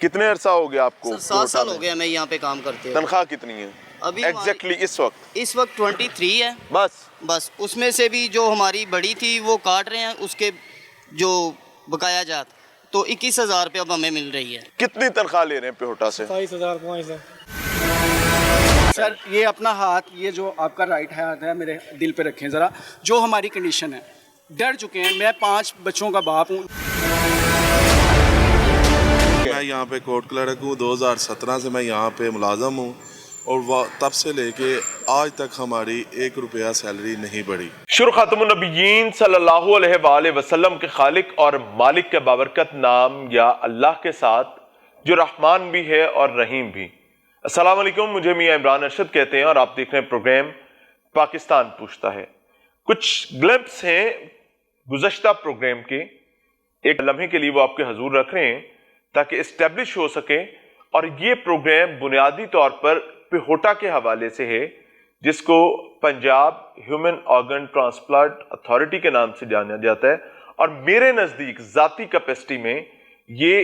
کتنے عرصہ ہو گیا آپ کو؟ 7 سال ہو گیا میں یہاں پہ کام کرتے ہیں۔ تنخواہ کتنی ہے ابھی ایگزیکٹلی اس وقت؟ 23 ہے بس اس میں سے بھی جو ہماری بڑی تھی وہ کاٹ رہے ہیں اس کے جو بقایا جات، تو 21,000 روپے اب ہمیں مل رہی ہے۔ کتنی تنخواہ لے رہے ہیں پیہوٹا سے؟ 27,500۔ سر یہ اپنا ہاتھ، یہ جو آپ کا رائٹ ہاتھ ہے میرے دل پہ رکھیں ذرا، جو ہماری کنڈیشن ہے، ڈر چکے ہیں، میں 5 بچوں کا باپ ہوں۔ میں یہاں پہ کورٹ کلرک ہوں، 2017 سے میں یہاں پہ ملازم ہوں اور تب سے لے کے آج تک ہماری 1 روپیہ سیلری نہیں بڑھی۔ شروع خاتم النبیین صلی اللہ علیہ وآلہ وسلم کے خالق اور مالک کے بابرکت نام یا اللہ کے ساتھ جو رحمان بھی ہے اور رحیم بھی۔ السلام علیکم، مجھے میاں عمران ارشد کہتے ہیں اور آپ دیکھ رہے ہیں پروگرام پاکستان پوچھتا ہے۔ کچھ گلمپس ہیں گزشتہ پروگرام کے، ایک لمحے کے لیے وہ آپ کے حضور رکھ رہے ہیں تاکہ اسٹیبلش ہو سکے، اور یہ پروگرام بنیادی طور پر پیہوٹا کے حوالے سے ہے، جس کو Punjab human organ transplant authority کے نام سے جانا جاتا ہے، اور میرے نزدیک ذاتی کیپیسٹی میں یہ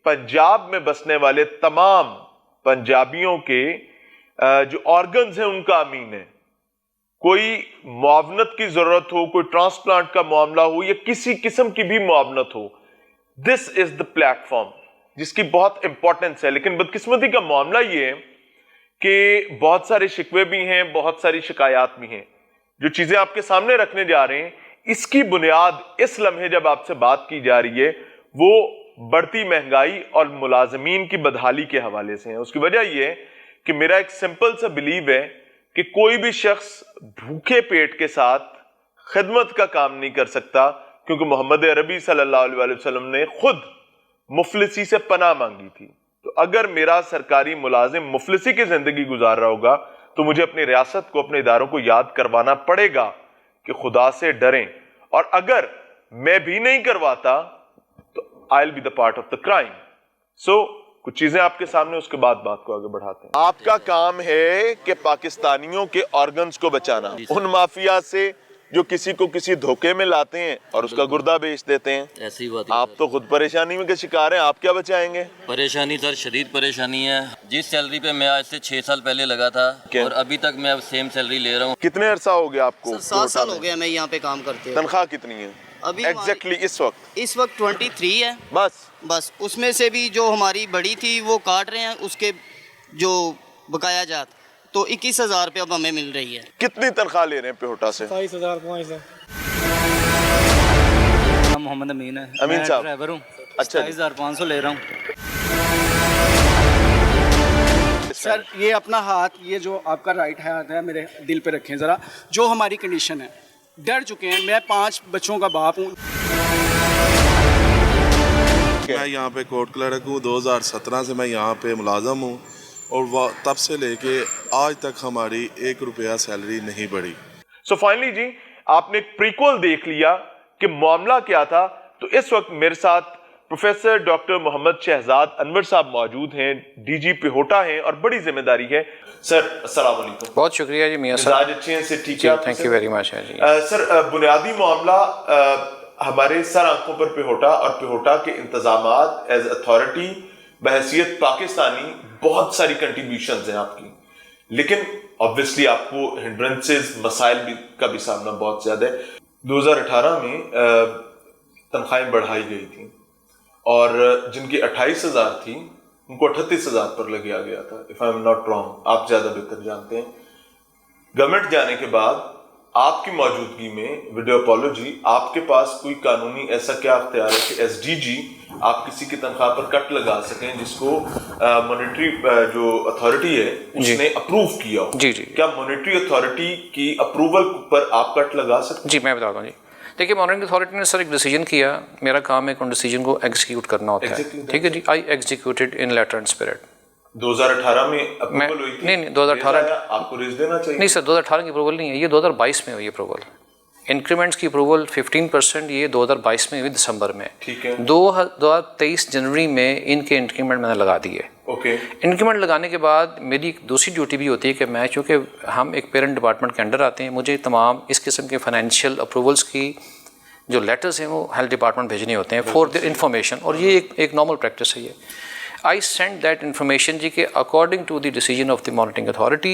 پنجاب میں بسنے والے تمام پنجابیوں کے جو آرگنز ہیں ان کا امین ہے۔ کوئی معاونت کی ضرورت ہو، کوئی ٹرانسپلانٹ کا معاملہ ہو یا کسی قسم کی بھی معاونت ہو، دس از دا پلیٹ فارم جس کی بہت امپورٹنس ہے۔ لیکن بدقسمتی کا معاملہ یہ ہے کہ بہت سارے شکوے بھی ہیں، بہت ساری شکایات بھی ہیں۔ جو چیزیں آپ کے سامنے رکھنے جا رہے ہیں، اس کی بنیاد اس لمحے جب آپ سے بات کی جا رہی ہے وہ بڑھتی مہنگائی اور ملازمین کی بدحالی کے حوالے سے ہے۔ اس کی وجہ یہ ہے کہ میرا ایک سمپل سا بلیو ہے کہ کوئی بھی شخص بھوکے پیٹ کے ساتھ خدمت کا کام نہیں کر سکتا، کیونکہ محمد عربی صلی اللہ علیہ وسلم نے خود مفلسی سے پناہ مانگی تھی۔ تو اگر میرا سرکاری ملازم مفلسی کی زندگی گزار رہا ہوگا تو مجھے اپنی ریاست کو، اپنے اداروں کو یاد کروانا پڑے گا کہ خدا سے ڈریں، اور اگر میں بھی نہیں کرواتا تو I'll be the part of the crime۔ کچھ چیزیں آپ کے سامنے، اس کے بعد بات کو آگے بڑھاتے ہیں۔ آپ کا کام ہے کہ پاکستانیوں کے آرگنز کو بچانا ان مافیا سے جو کسی کو کسی دھوکے میں لاتے ہیں اور اس کا گردہ بیچ دیتے ہیں۔ ایسی بات آپ تو خود پریشانی میں کے شکار ہیں، آپ کیا بچائیں گے؟ پریشانی سر، شدید پریشانی ہے۔ جس سیلری پہ میں آج سے 6 سال پہلے لگا تھا اور ابھی تک میں سیم سیلری لے رہا ہوں۔ کتنے عرصہ ہو گیا آپ کو؟ 7 سال ہو گیا میں یہاں پہ کام کرتے ہیں۔ تنخواہ کتنی ہے ابھی ایگزیکٹلی اس وقت 23 ہے بس اس میں سے بھی جو ہماری بڑی تھی وہ کاٹ رہے ہیں اس کے جو بقایا جات، تو 21,000 روپے اب ہمیں مل رہی ہے۔ کتنی تنخواہ لے رہے ہیں پیہوٹا سے؟ 27,500۔ محمد امین ہے، امین صاحب، ڈرائیور ہوں۔ اچھا 27,500 لے رہا ہوں۔ سر یہ اپنا ہاتھ، یہ جو آپ کا رائٹ ہاتھ ہے میرے دل پہ رکھیں ذرا، جو ہماری کنڈیشن ہے، ڈر چکے ہیں، میں 5 بچوں کا باپ ہوں۔ میں یہاں پہ کورٹ کلرک ہوں، 2017 سے میں یہاں پہ ملازم ہوں اور تب سے لے کے آج تک ہماری 1 روپیہ سیلری نہیں بڑھی۔ فائنلی جی، آپ نے ایک پریکول دیکھ لیا کہ معاملہ کیا تھا۔ تو اس وقت میرے ساتھ پروفیسر ڈاکٹر محمد شہزاد انور صاحب موجود ہیں، ڈی جی پیہوٹا ہیں اور بڑی ذمہ داری ہے۔ سر السلام علیکم۔ بہت شکریہ جی میاں صاحب، مزاج اچھے ہیں، سے ٹھیک ہے؟ تھینک یو ویری مچ جی۔ سر بنیادی معاملہ ہمارے سر آنکھوں پر پیہوٹا اور پیہوٹا کے انتظامات ایز اتھارٹی بحیثیت پاکستانی، بہت ساری کنٹریبیوشنز ہیں آپ کی، لیکن obviously آپ کو ہنڈرنسز، مسائل کا بھی سامنا بہت زیادہ ہے۔ 2018 میں تنخواہیں بڑھائی گئی تھیں اور جن کی 28,000 تھی ان کو 38,000 پر لگیا گیا تھا، if I'm not wrong، آپ زیادہ بہتر جانتے ہیں۔ گورنمنٹ جانے کے بعد آپ کی موجودگی میں ویڈیو اپالوجی، آپ کے پاس کوئی قانونی ایسا کیا اختیار ہے کہ ایس ڈی جی آپ کسی کی تنخواہ پر کٹ لگا سکیں جس کو مانیٹری جو اتھارٹی ہے اس نے اپروو کیا ہو؟ جی جی، کیا مانیٹری اتھارٹی کی اپروول پر آپ کٹ لگا سکتے؟ جی میں بتاتا ہوں جی۔ دیکھیے مانیٹرنگ اتھارٹی نے سر ایک ڈیسیجن کیا، میرا کام ہے کہ ان ڈیسیجن کو ایگزیکیوٹ کرنا ہوتا ہے، ٹھیک ہے جی۔ آئی ایگزیکیوٹڈ ان لیٹر اینڈ اسپرٹ۔ 2018 میں اپروول ہوئی تھی؟ نہیں 2018 آپ کو ریز دینا چاہیے۔ نہیں سر، 2018 کی اپروول نہیں ہے، یہ 2022 میں ہوئی اپروول۔ انکریمنٹس کی اپروول 15%، یہ 2022 میں ہوئی دسمبر میں۔ ٹھیک ہے۔ 2023 جنوری میں ان کے انکریمنٹ میں نے لگا دی ہے۔ اوکے۔ انکریمنٹ لگانے کے بعد میری ایک دوسری ڈیوٹی بھی ہوتی ہے کہ میں، چونکہ ہم ایک پیرنٹ ڈپارٹمنٹ کے انڈر آتے ہیں، مجھے تمام اس قسم کے فائنینشیل اپروولس کی جو لیٹرز ہیں وہ ہیلتھ ڈپارٹمنٹ بھیجنے ہوتے ہیں فار دیئر انفارمیشن، اور یہ ایک نارمل پریکٹس ہے یہ۔ I sent that information ji ke according to the decision of the monitoring authority,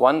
1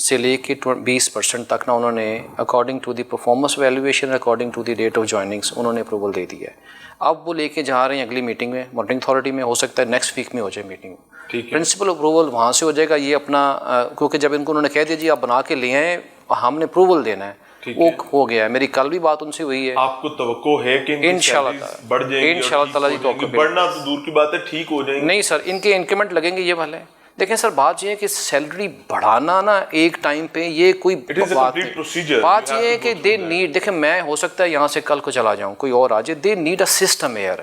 سے لے کے 20% تک نا انہوں نے according to the performance evaluation according to the date of joinings انہوں نے اپروول دے دی ہے. اب وہ لے کے جا رہے ہیں اگلی میٹنگ میں مانیٹرنگ اتھارٹی میں, ہو سکتا ہے نیکسٹ ویک میں ہو جائے میٹنگ. پرنسپل اپروول وہاں سے ہو جائے گا. یہ اپنا کیونکہ جب ان کو انہوں نے کہہ دیا جی آپ بنا کے لے آئیں, ہم نے اپروول دینا ہے, وہ ہو گیا ہے. میری کل بھی بات ان سے ہوئی ہے. آپ کو توقع ہے کہ انشاءاللہ بڑھ جائیں گی؟ انشاءاللہ تعالیٰ جی بڑھنا تو دور کی بات ہے, ٹھیک ہو جائیں گے. نہیں سر, ان کے انکریمنٹ لگیں گے یہ والے. دیکھیں سر بات یہ ہے کہ سیلری بڑھانا نا ایک ٹائم پہ یہ کوئی بات نہیں. بات یہ ہے کہ دے نیڈ, دیکھیں میں ہو سکتا ہے یہاں سے کل کو چلا جاؤں, کوئی اور آ جائے, they need a system year.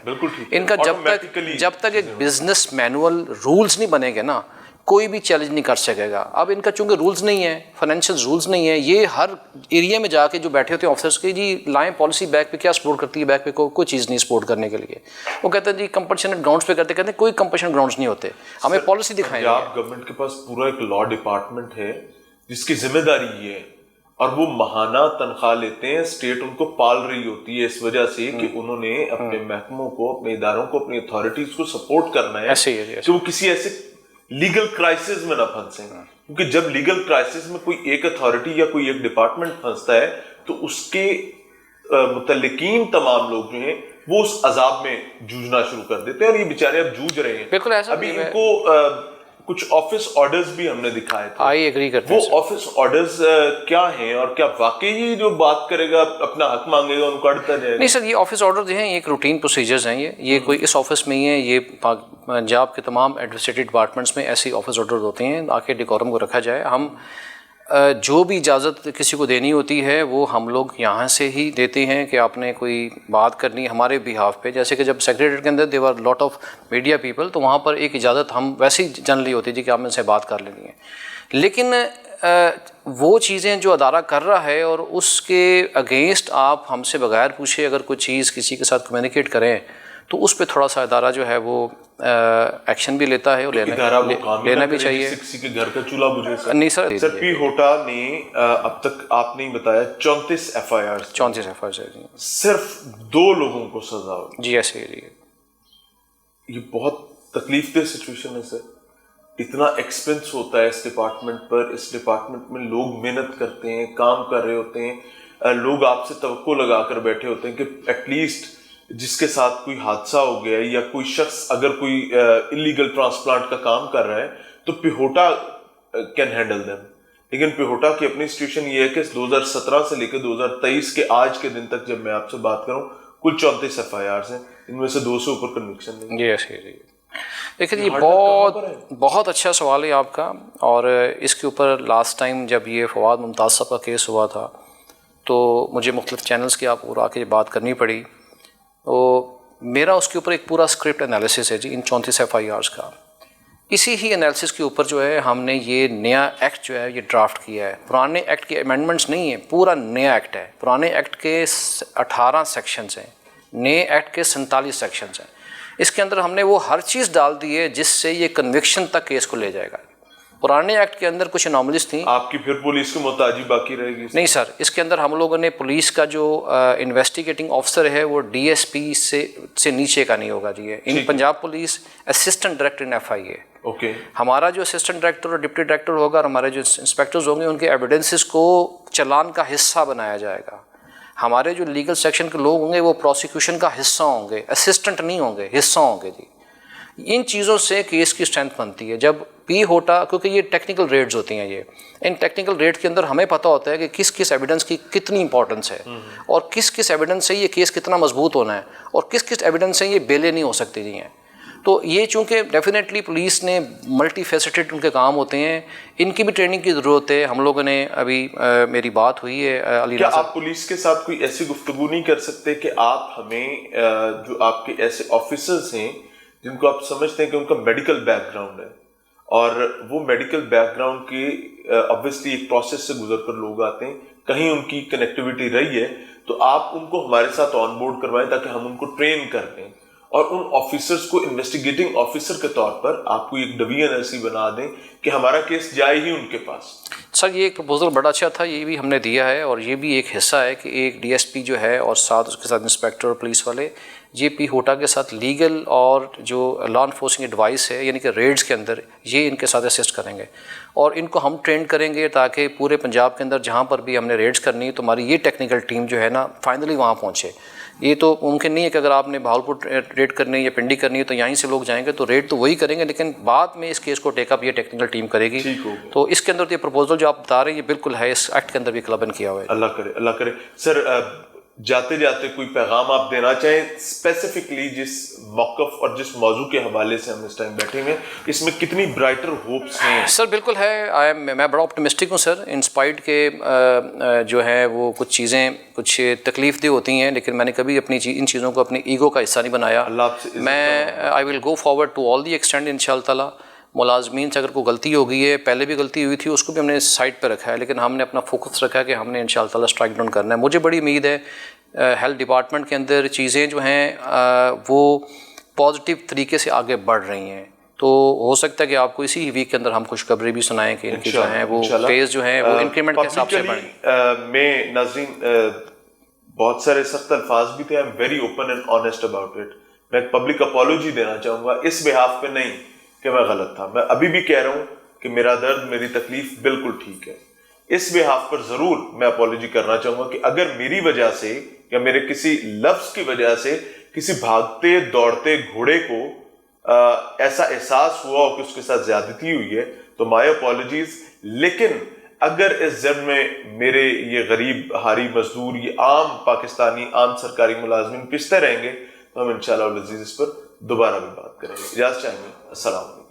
ان کا جب تک ایک بزنس مینول رولز نہیں بنے گے نا کوئی بھی چیلنج نہیں کر سکے گا. اب ان کا چونکہ رولز نہیں ہے, فائنینشیل رولز نہیں ہے, یہ ہر ایریا میں جا کے جو بیٹھے ہوتے ہیں آفیسرس کے, جی لائیں پالیسی بیک پہ کیا سپورٹ کرتی ہے, بیک پہ کوئی چیز نہیں سپورٹ کرنے کے لیے. وہ کہتے ہیں جی کمپنسیشن گراؤنڈس پہ کہتے ہیں کوئی کمپنسیشن گراؤنڈس نہیں ہوتے, ہمیں پالیسی دکھائیں. پنجاب گورنمنٹ کے پاس پورا ایک لا ڈپارٹمنٹ ہے جس کی ذمہ داری یہ ہے, اور وہ ماہانہ تنخواہ لیتے ہیں. اسٹیٹ ان کو پال رہی ہوتی ہے اس وجہ سے کہ انہوں نے اپنے محکموں کو, اپنے اداروں کو, اپنی اتھارٹیز کو سپورٹ کرنا ہے کہ وہ کسی ایسے لیگل کرائسس میں نہ پھنسیں. کیونکہ جب لیگل کرائسس میں کوئی ایک اتھارٹی یا کوئی ایک ڈپارٹمنٹ پھنستا ہے تو اس کے متعلقین تمام لوگ جو ہیں وہ اس عذاب میں جوجنا شروع کر دیتے ہیں, اور یہ بیچارے اب جوجھ رہے ہیں. بالکل ایسا ابھی ان کو کچھ آفس آرڈرز بھی ہم نے دکھائے تھے. آئی ایگری کرتے ہیں. وہ آفس آرڈرز کیا ہیں, اور کیا واقعی جو بات کرے گا اپنا حق مانگے گا ان کو اڑتا جائے گا؟ نہیں سر, یہ آفس آرڈر جو ہیں یہ ایک روٹین پروسیجرز ہیں. یہ کوئی اس آفس میں ہی ہے, یہ پنجاب کے تمام ایڈمنسٹریٹو ڈپارٹمنٹس میں ایسی آفس آرڈر ہوتے ہیں تاکہ ڈیکورم کو رکھا جائے. ہم جو بھی اجازت کسی کو دینی ہوتی ہے وہ ہم لوگ یہاں سے ہی دیتے ہیں کہ آپ نے کوئی بات کرنی ہمارے بیہاف پہ. جیسے کہ جب سیکریٹریٹ کے اندر دیور لاٹ آف میڈیا پیپل, تو وہاں پر ایک اجازت ہم ویسے ہی جنرلی ہوتی تھی کہ آپ ان سے بات کر لینی ہے. لیکن وہ چیزیں جو ادارہ کر رہا ہے اور اس کے اگینسٹ آپ ہم سے بغیر پوچھے اگر کوئی چیز کسی کے ساتھ کمیونیکیٹ کریں تو اس پہ تھوڑا سا ادارہ جو ہے وہ ایکشن بھی لیتا ہے, اور لینا بھی چاہیے. کسی کے گھر کا چولہا بجھے نہیں سر. سر پی ہوٹا نے اب تک آپ نے بتایا 34 FIR ہے, صرف 2 لوگوں کو سزا ہوئی. جی ایسے ہی. یہ بہت تکلیف دہ سچویشن ہے سر. اتنا ایکسپینس ہوتا ہے اس ڈپارٹمنٹ پر, اس ڈپارٹمنٹ میں لوگ محنت کرتے ہیں, کام کر رہے ہوتے ہیں, لوگ آپ سے توقع لگا کر بیٹھے ہوتے ہیں کہ ایٹ لیسٹ جس کے ساتھ کوئی حادثہ ہو گیا یا کوئی شخص اگر کوئی انلیگل ٹرانسپلانٹ کا کام کر رہا ہے تو پیہوٹا کین ہینڈل دیم. لیکن پیہوٹا کی اپنی سچویشن یہ ہے کہ 2017 سے لے کے 2023 کے آج کے دن تک جب میں آپ سے بات کروں کل 34 FIRs ہیں, ان میں سے 2 سے اوپر کنوکشن نہیں. جی ایسے ہی. دیکھیں جی بہت اچھا سوال ہے آپ کا, اور اس کے اوپر لاسٹ ٹائم جب یہ فواد ممتاز صاحب کا کیس ہوا تھا تو مجھے مختلف چینلز کے آپ اور آ کے بات کرنی پڑی. تو میرا اس کے اوپر ایک پورا اسکرپٹ انالیسس ہے جی ان 34 FIRs کا. اسی ہی انالیسس کے اوپر جو ہے ہم نے یہ نیا ایکٹ جو ہے یہ ڈرافٹ کیا ہے. پرانے ایکٹ کے امینڈمنٹس نہیں ہیں, پورا نیا ایکٹ ہے. پرانے ایکٹ کے 18 سیکشنز ہیں, نئے ایکٹ کے 47 سیکشنز ہیں. اس کے اندر ہم نے وہ ہر چیز ڈال دی ہے جس سے یہ کنوکشن تک کیس کو لے جائے گا. پرانے ایکٹ کے اندر کچھ اناملیز تھیں. آپ کی پھر پولیس کو محتاجی باقی رہے گی؟ نہیں سر, اس کے اندر ہم لوگوں نے پولیس کا جو انویسٹیگیٹنگ آفسر ہے وہ DSP سے نیچے کا نہیں ہوگا جی. ان پنجاب پولیس اسسٹنٹ ڈائریکٹر ان FIA. اوکے. ہمارا جو اسسٹنٹ ڈائریکٹر اور ڈپٹی ڈائریکٹر ہوگا اور ہمارے جو انسپیکٹرز ہوں گے ان کے ایویڈنسز کو چلان کا حصہ بنایا جائے گا. ہمارے جو لیگل سیکشن کے لوگ ہوں گے وہ پروسیکیوشن کا حصہ ہوں گے, اسسٹنٹ نہیں ہوں گے, حصہ ہوں گے جی. ان چیزوں سے کیس کی اسٹرینتھ بنتی ہے. جب پی ہوٹا, کیونکہ یہ ٹیکنیکل ریٹس ہوتی ہیں, یہ ان ٹیکنیکل ریٹ کے اندر ہمیں پتہ ہوتا ہے کہ کس کس ایویڈنس کی کتنی امپورٹنس ہے اور کس کس ایویڈنس سے یہ کیس کتنا مضبوط ہونا ہے اور کس کس ایویڈنس سے یہ بیلے نہیں ہو سکتی جی ہیں. تو یہ چونکہ ڈیفینیٹلی پولیس نے ملٹی فیسٹڈ ان کے کام ہوتے ہیں, ان کی بھی ٹریننگ کی ضرورت ہے. ہم لوگوں نے ابھی میری بات ہوئی ہے علی کیا آپ پولیس کے ساتھ کوئی ایسی گفتگو نہیں کر سکتے کہ آپ ہمیں جو آپ کے ایسے آفیسرز ہیں جن کو آپ سمجھتے ہیں کہ ان کا میڈیکل بیک گراؤنڈ ہے اور وہ میڈیکل بیک گراؤنڈ کی obviously ایک پروسیس سے گزر کر لوگ آتے ہیں, کہیں ان کی کنیکٹیوٹی رہی ہے تو آپ ان کو ہمارے ساتھ آن بورڈ کروائیں تاکہ ہم ان کو ٹرین کر دیں اور ان آفیسرز کو انویسٹیگیٹنگ آفیسر کے طور پر آپ کو ایک ڈویژن ایسی بنا دیں کہ ہمارا کیس جائے ہی ان کے پاس. سر یہ ایک پروپوزل بڑا اچھا تھا, یہ بھی ہم نے دیا ہے, اور یہ بھی ایک حصہ ہے کہ ایک DSP جو ہے اور ساتھ اس کے ساتھ انسپیکٹر اور پولیس والے جے پی ہوٹا کے ساتھ لیگل اور جو لا انفورسنگ ایڈوائس ہے یعنی کہ ریڈز کے اندر یہ ان کے ساتھ اسسٹ کریں گے اور ان کو ہم ٹرین کریں گے تاکہ پورے پنجاب کے اندر جہاں پر بھی ہم نے ریڈز کرنی ہے تو ہماری یہ ٹیکنیکل ٹیم جو ہے نا فائنلی وہاں پہنچے. یہ تو ممکن نہیں ہے کہ اگر آپ نے بہاولپور ریڈ کرنی ہے یا پنڈی کرنی ہے تو یہیں سے لوگ جائیں گے تو ریڈ تو وہی کریں گے لیکن بعد میں اس کیس کو ٹیک اپ یہ ٹیکنیکل ٹیم کرے گی. تو اس کے اندر یہ پروپوزل جو آپ بتا رہے ہیں یہ بالکل ہے, اس ایکٹ کے اندر بھی کلبن کیا ہوا ہے. اللہ کرے. سر جاتے جاتے کوئی پیغام آپ دینا چاہیں اسپیسیفکلی جس موقف اور جس موضوع کے حوالے سے ہم اس ٹائم بیٹھے ہیں, اس میں کتنی برائٹر ہوپس ہیں؟ سر بالکل ہے, میں بڑا آپٹمسٹک ہوں سر, انسپائرڈ کے جو ہے وہ کچھ چیزیں کچھ تکلیف دہ ہوتی ہیں لیکن میں نے کبھی اپنی ان چیزوں کو اپنی ایگو کا حصہ نہیں بنایا. میں I will go forward to all the extend ان شاء اللہ تعالیٰ. ملازمین سے اگر کوئی غلطی ہو گئی ہے, پہلے بھی غلطی ہوئی تھی, اس کو بھی ہم نے سائٹ پہ رکھا ہے لیکن ہم نے اپنا فوکس رکھا ہے کہ ہم نے ان شاء اللہ تعالیٰ اسٹرائک ڈاؤن کرنا ہے. مجھے بڑی امید ہے ہیلتھ ڈپارٹمنٹ کے اندر چیزیں جو ہیں وہ پازیٹیو طریقے سے آگے بڑھ رہی ہیں. تو ہو سکتا ہے کہ آپ کو اسی ویک کے اندر ہم خوشخبری بھی سنائیں کہ ان کی جو ہیں وہ فیز جو ہیں وہ انکریمنٹ کے حساب سے بڑھیں. میں ناظرین بہت سارے سخت الفاظ بھی تھے, I am very open and honest about it. میں ایک پبلک اپالوجی دینا چاہوں گا اس بہاف پہ نہیں کہ میں غلط تھا, میں ابھی بھی کہہ رہا ہوں کہ میرا درد میری تکلیف بالکل ٹھیک ہے. اس بہاف پر ضرور میں اپالوجی کرنا چاہوں گا کہ اگر میری وجہ سے یا میرے کسی لفظ کی وجہ سے کسی بھاگتے دوڑتے گھوڑے کو ایسا احساس ہوا ہو کہ اس کے ساتھ زیادتی ہوئی ہے تو مائی اپالوجیز. لیکن اگر اس ضمن میں میرے یہ غریب ہاری مزدور یہ عام پاکستانی عام سرکاری ملازمین پستے رہیں گے تو ہم انشاءاللہ العزیز اس پر دوبارہ بھی بات کریں گے. اجازت چاہیں گے. السلام علیکم.